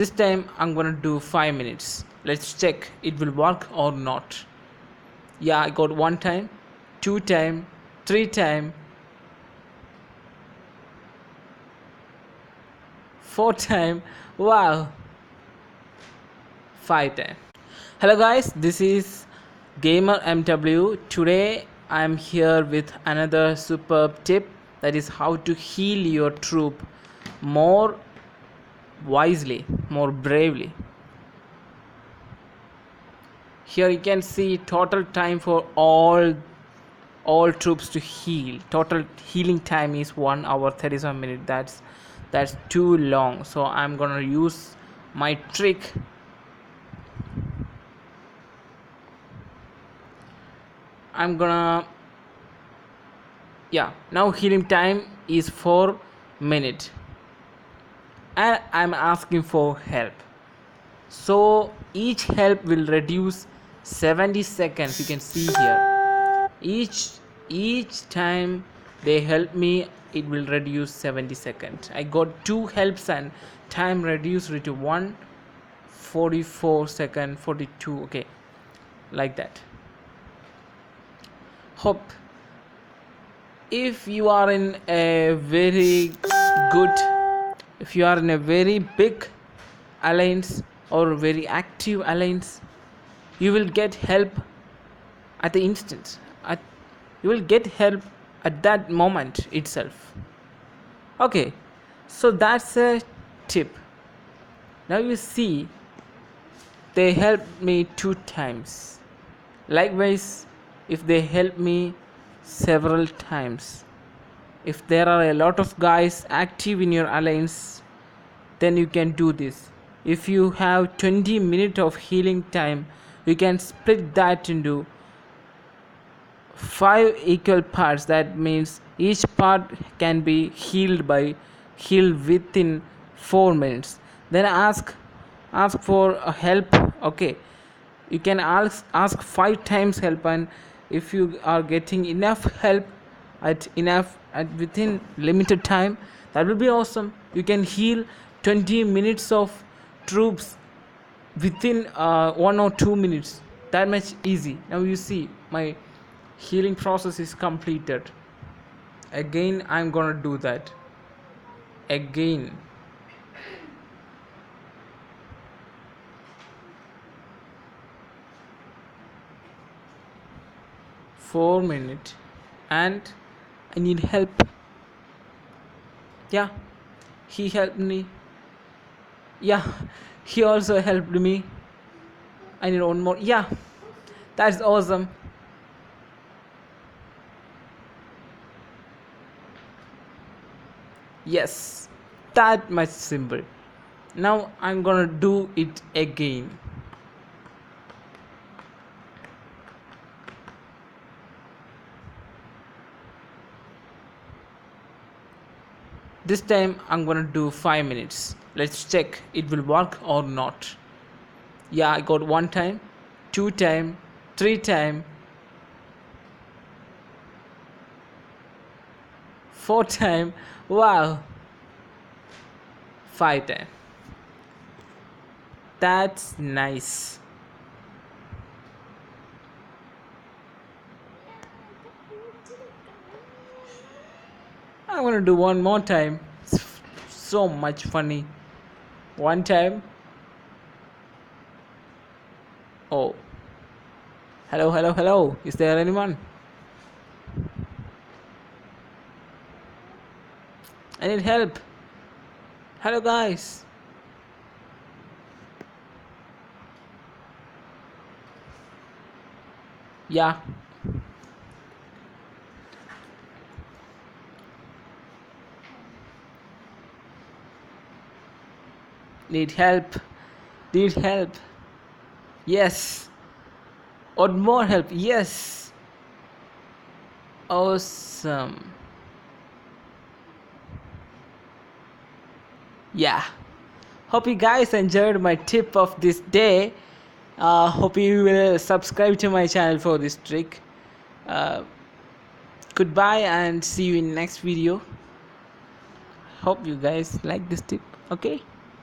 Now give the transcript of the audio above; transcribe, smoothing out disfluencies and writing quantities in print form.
This time I'm gonna do 5 minutes. Let's check it will work or not. Yeah, I got 1 time, 2 time, 3 time, 4 time. Wow, 5 time. Hello guys, this is Gamer MW. Today I'm here with another superb tip, that is how to heal your troop more wisely, more bravely. Here you can see total time for all troops to heal. Total healing time is 1 hour 37 minutes. That's too long, so I'm gonna use my trick. I'm gonna, yeah, now healing time is 4 minutes and I'm asking for help. So each help will reduce 70 seconds. You can see here, each time they help me, it will reduce 70 seconds. I got 2 helps and time reduced to 144 second 42. Okay, like that. Hope if you are in a very good, if you are in a very big alliance or very active alliance, you will get help at the instant. You will get help at that moment itself. Okay, so that's a tip. Now you see, they helped me 2 times. Likewise, if they help me several times, if there are a lot of guys active in your alliance, then you can do this. If you have 20 minutes of healing time, you can split that into 5 equal parts. That means each part can be healed within 4 minutes. Then ask for help. Okay, you can ask 5 times help, and if you are getting enough help at within limited time, that will be awesome. You can heal 20 minutes of troops within 1 or 2 minutes. That much easy. Now you see, my healing process is completed. Again I'm gonna do that again. Four minutes and I need help. Yeah, he helped me. Yeah, he also helped me. I need one more. Yeah, that's awesome. Yes, that much simple. Now I'm gonna do it again. This time I'm gonna do 5 minutes. Let's check it will work or not. Yeah, I got 1 time, 2 time, 3 time, 4 time. Wow, 5 time. That's nice. I'm gonna do one more time. It's so much funny. 1 time. Oh, hello, hello, hello. Is there anyone? I need help. Hello, guys. Yeah. Need help. Need help. Yes. Or more help. Yes. Awesome. Yeah. Hope you guys enjoyed my tip of this day. Hope you will subscribe to my channel for this trick. Uh, Goodbye and see you in next video. Hope you guys like this tip. Okay.